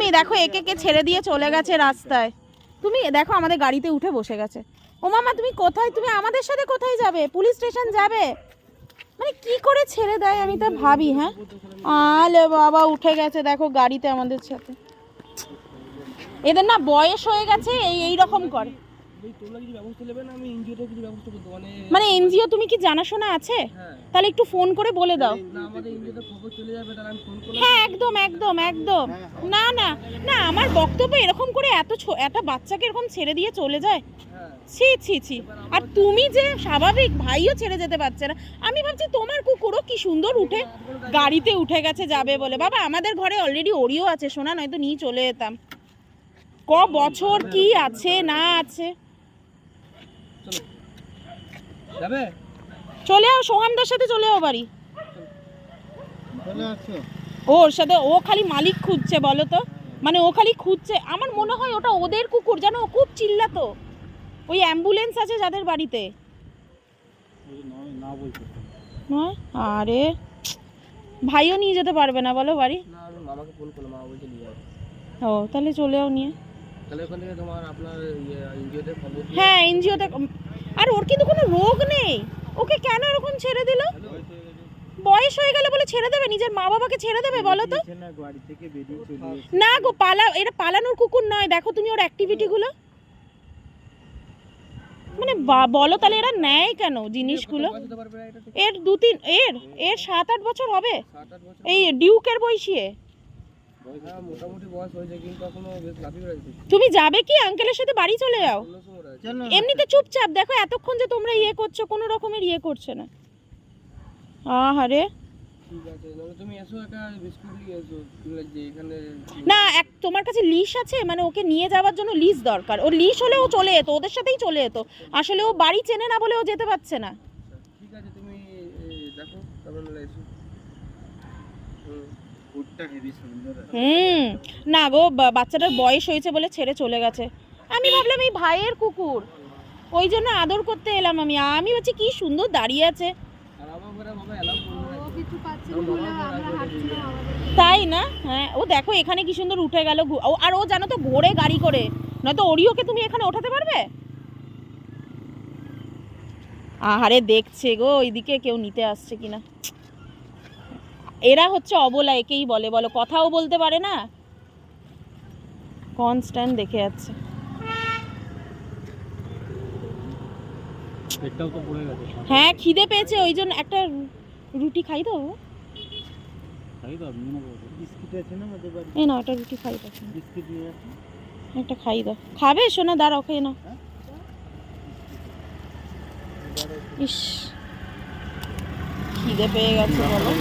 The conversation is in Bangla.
তুমি দেখো একে কে ছেড়ে দিয়ে চলে গেছে রাস্তায়, তুমি দেখো আমাদের গাড়িতে উঠে বসে গেছে। ও মামা তুমি কোথায়, তুমি আমাদের সাথে কোথায় যাবে? পুলিশ স্টেশন যাবে? মানে কি করে ছেড়ে দেয় আমি তা ভাবি। হ্যাঁ আলে বাবা উঠে গেছে দেখো গাড়িতে আমাদের সাথে। এদের না বয়স হয়ে গেছে এই রকম করে। মানে এনজিও তুমি কি জানাশোনা আছে? তাহলে একটু ফোন করে বলে দাও। হ্যাঁ একদম একদম একদম। না না না, আমার বক্তব্য এরকম করে এত বাচ্চাকে এরকম ছেড়ে দিয়ে চলে যায়, ছি ছি ছি। আর তুমি যে স্বাভাবিক, ভাইও ছেড়ে যেতে পারছে না। আমি ভাবছি তোমার কুকুরও কি সুন্দর উঠে গাড়িতে উঠে গেছে যাবে বলে। বাবা আমাদের ঘরে অলরেডি ওরিও আছে সোনা, নয়তো নিয়ে চলে যেতাম। ক বছর কি আছে না আছে। চলে যাও সোহানদার সাথে, চলে যাও বাড়ি। ওর সাথে ও খালি মালিক খুঁজছে বলো তো, মানে ও খালি খুঁজছে। আমার মনে হয় ওটা ওদের কুকুর, জানো ও খুব চিল্লাতো। ওই অ্যাম্বুলেন্স আছে যাদের বাড়িতে। আরে ভাইও নিয়ে যেতে পারবে না বলো বাড়ি? ও তাহলে চলে যাও নিয়ে। হ্যাঁ এনজিওতে। আর ওর কিন্তু কোনো রোগ নেই, ওকে কেন এরকম ছেড়ে দিল? বয়স হয়ে গেলে বলে ছেড়ে দেবে? নিজের মা বাবাকে ছেড়ে দেবে বলো তো? না গো এটা পালানোর কুকুর নয়। দেখো তুমি ওর অ্যাক্টিভিটি গুলো, মানে বলো তাহলে এরা নেয় কেন জিনিসগুলো? এর এর 7-8 বছর হবে, এই ডিউকের বয়সিয়ে। তুমি যাবে কি আঙ্কেলের সাথে বাড়ি চলে যাও। এমনিতে চুপচাপ দেখো, এতক্ষণ যে তোমরা ইয়ে করছো কোনো রকমের ইয়ে করছে না। আহারে না, তোমার কাছে লিশ আছে? মানে ওকে নিয়ে যাওয়ার জন্য লিশ দরকার। ওর লিশ হলে ও চলে যেত, ওদের সাথেই চলে যেত। আসলে ও বাড়ি চেনে না বলে ও যেতে পারছে না। না গো বাচ্চাটার বয়স হয়েছে বলে ছেড়ে চলে গেছে। আমি ভাবলাম এই ভাইয়ের কুকুর, ওই জন্য আদর করতে এলাম। আমি ভাবছি কি সুন্দর দাঁড়িয়ে আছে। তাই না? হ্যাঁ ও দেখো এখানে কি সুন্দর উঠে গেল। আর ও জানো তো ঘোরে গাড়ি করে, নয়তো ওরিওকে তুমি এখানে ওঠাতে পারবে? আহারে দেখছে গো ওইদিকে কেউ নিতে আসছে কিনা। এরা হচ্ছে অবলা, একেই বলে বলো, কথাও বলতে পারে না, কনস্ট্যান্ট দেখে যাচ্ছে। হ্যাঁ খিদে পেয়েছে ওই জন্য একটা রুটি খাই দাও। এই না একটা রুটি খাই দাও, একটা খাই দাও। খাবে শোনা? দাঁড়াও খেয়ে নাও। ইস খিদে পেয়ে গেছে বলো।